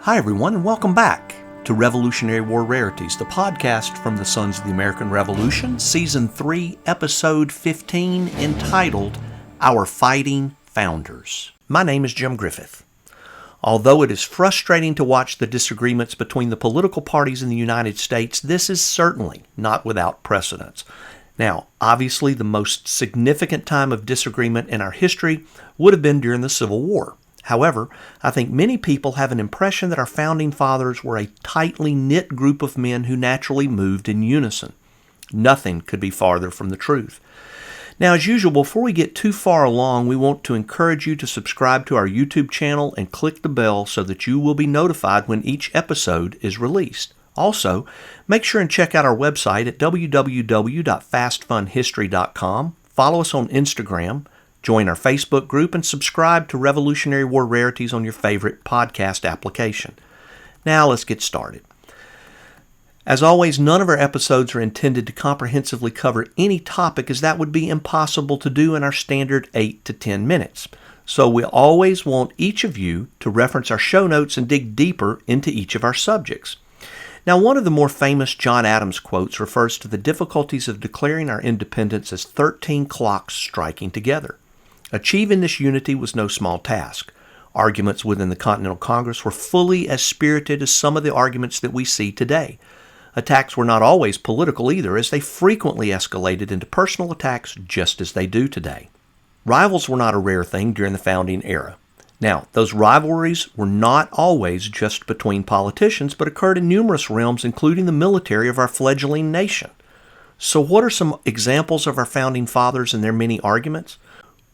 Hi everyone, and welcome back to Revolutionary War Rarities, the podcast from the Sons of the American Revolution, Season 3, Episode 15, entitled Our Fighting Founders. My name is Jim Griffith. Although it is frustrating to watch the disagreements between the political parties in the United States, this is certainly not without precedence. Now, obviously, the most significant time of disagreement in our history would have been during the Civil War. However, I think many people have an impression that our Founding Fathers were a tightly knit group of men who naturally moved in unison. Nothing could be farther from the truth. Now, as usual, before we get too far along, we want to encourage you to subscribe to our YouTube channel and click the bell so that you will be notified when each episode is released. Also, make sure and check out our website at www.fastfunhistory.com. Follow us on Instagram. Join our Facebook group and subscribe to Revolutionary War Rarities on your favorite podcast application. Now let's get started. As always, none of our episodes are intended to comprehensively cover any topic, as that would be impossible to do in our standard 8 to 10 minutes. So we always want each of you to reference our show notes and dig deeper into each of our subjects. Now, one of the more famous John Adams quotes refers to the difficulties of declaring our independence as 13 clocks striking together. Achieving this unity was no small task. Arguments within the Continental Congress were fully as spirited as some of the arguments that we see today. Attacks were not always political either, as they frequently escalated into personal attacks just as they do today. Rivals were not a rare thing during the founding era. Now, those rivalries were not always just between politicians, but occurred in numerous realms, including the military of our fledgling nation. So what are some examples of our Founding Fathers and their many arguments?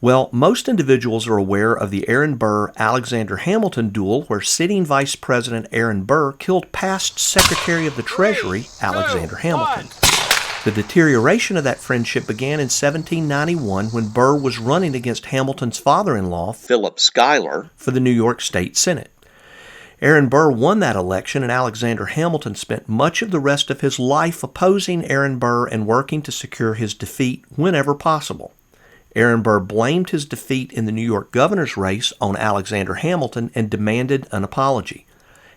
Well, most individuals are aware of the Aaron Burr-Alexander Hamilton duel, where sitting Vice President Aaron Burr killed past Secretary of the Treasury Alexander Hamilton. The deterioration of that friendship began in 1791 when Burr was running against Hamilton's father-in-law, Philip Schuyler, for the New York State Senate. Aaron Burr won that election, and Alexander Hamilton spent much of the rest of his life opposing Aaron Burr and working to secure his defeat whenever possible. Aaron Burr blamed his defeat in the New York governor's race on Alexander Hamilton and demanded an apology.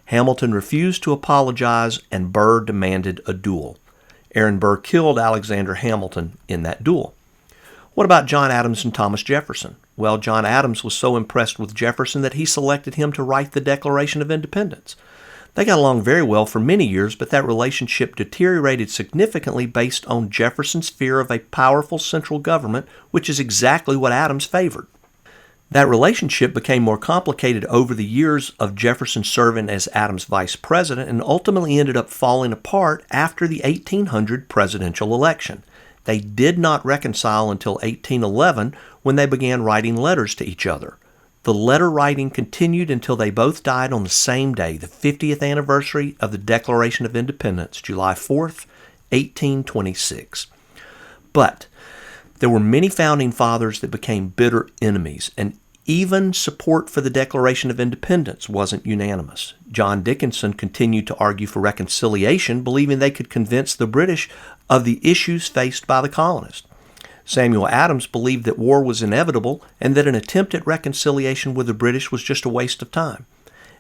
Hamilton refused to apologize, and Burr demanded a duel. Aaron Burr killed Alexander Hamilton in that duel. What about John Adams and Thomas Jefferson? Well, John Adams was so impressed with Jefferson that he selected him to write the Declaration of Independence. They got along very well for many years, but that relationship deteriorated significantly based on Jefferson's fear of a powerful central government, which is exactly what Adams favored. That relationship became more complicated over the years of Jefferson serving as Adams' vice president, and ultimately ended up falling apart after the 1800 presidential election. They did not reconcile until 1811, when they began writing letters to each other. The letter writing continued until they both died on the same day, the 50th anniversary of the Declaration of Independence, July 4th, 1826. But there were many Founding Fathers that became bitter enemies, and even support for the Declaration of Independence wasn't unanimous. John Dickinson continued to argue for reconciliation, believing they could convince the British of the issues faced by the colonists. Samuel Adams believed that war was inevitable and that an attempt at reconciliation with the British was just a waste of time.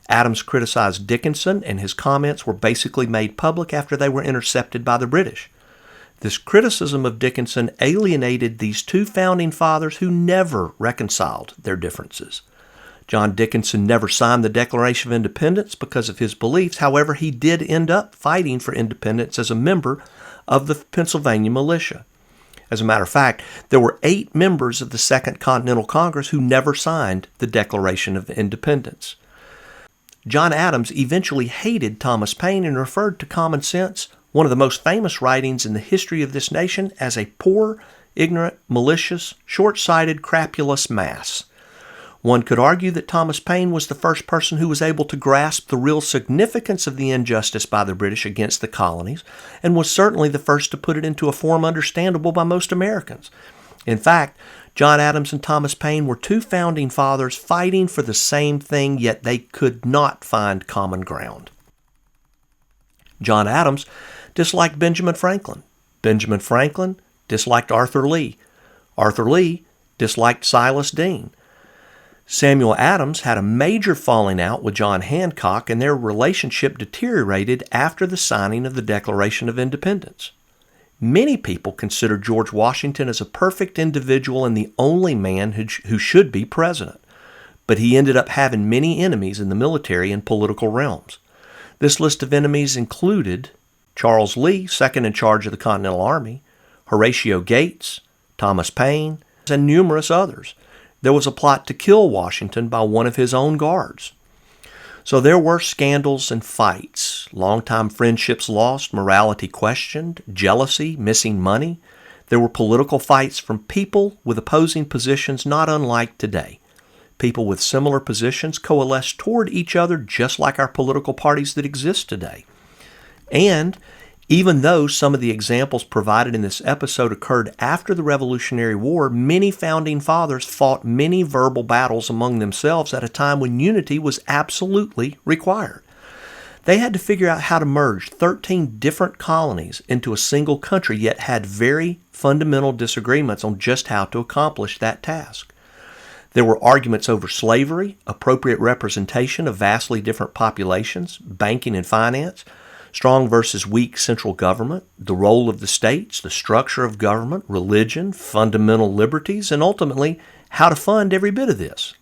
Adams criticized Dickinson, and his comments were basically made public after they were intercepted by the British. This criticism of Dickinson alienated these two Founding Fathers who never reconciled their differences. John Dickinson never signed the Declaration of Independence because of his beliefs. However, he did end up fighting for independence as a member of the Pennsylvania militia. As a matter of fact, there were 8 members of the Second Continental Congress who never signed the Declaration of Independence. John Adams eventually hated Thomas Paine and referred to Common Sense, one of the most famous writings in the history of this nation, as a poor, ignorant, malicious, short-sighted, crapulous mass. One could argue that Thomas Paine was the first person who was able to grasp the real significance of the injustice by the British against the colonies, and was certainly the first to put it into a form understandable by most Americans. In fact, John Adams and Thomas Paine were two Founding Fathers fighting for the same thing, yet they could not find common ground. John Adams disliked Benjamin Franklin. Benjamin Franklin disliked Arthur Lee. Arthur Lee disliked Silas Deane. Samuel Adams had a major falling out with John Hancock, and their relationship deteriorated after the signing of the Declaration of Independence. Many people consider George Washington as a perfect individual and the only man who should be president, but he ended up having many enemies in the military and political realms. This list of enemies included Charles Lee, second in charge of the Continental Army, Horatio Gates, Thomas Paine, and numerous others. There was a plot to kill Washington by one of his own guards. So there were scandals and fights, longtime friendships lost, morality questioned, jealousy, missing money. There were political fights from people with opposing positions not unlike today. People with similar positions coalesced toward each other just like our political parties that exist today. And even though some of the examples provided in this episode occurred after the Revolutionary War, many founding fathers fought many verbal battles among themselves at a time when unity was absolutely required. They had to figure out how to merge 13 different colonies into a single country, yet had very fundamental disagreements on just how to accomplish that task. There were arguments over slavery, appropriate representation of vastly different populations, banking and finance, strong versus weak central government, the role of the states, the structure of government, religion, fundamental liberties, and ultimately, how to fund every bit of this.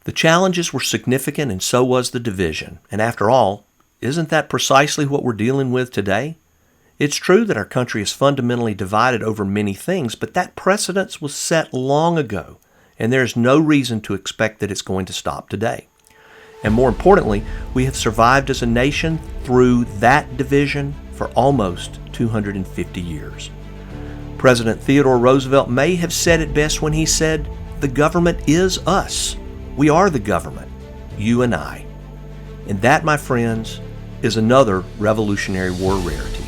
The challenges were significant, and so was the division. And after all, isn't that precisely what we're dealing with today? It's true that our country is fundamentally divided over many things, but that precedence was set long ago, and there's no reason to expect that it's going to stop today. And more importantly, we have survived as a nation through that division for almost 250 years. President Theodore Roosevelt may have said it best when he said, "The government is us. We are the government, you and I." And that, my friends, is another Revolutionary War rarity.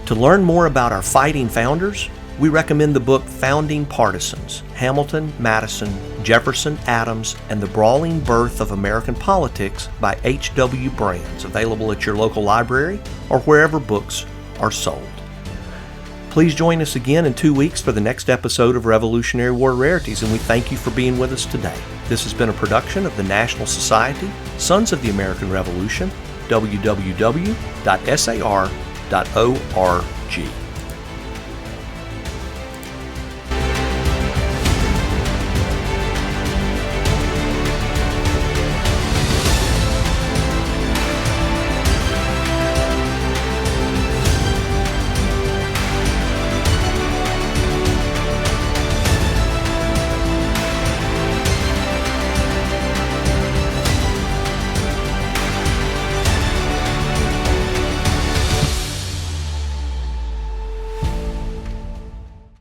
To learn more about our fighting founders, we recommend the book Founding Partisans, Hamilton, Madison, Jefferson, Adams, and the Brawling Birth of American Politics by H.W. Brands, available at your local library or wherever books are sold. Please join us again in 2 weeks for the next episode of Revolutionary War Rarities, and we thank you for being with us today. This has been a production of the National Society, Sons of the American Revolution, www.sar.org.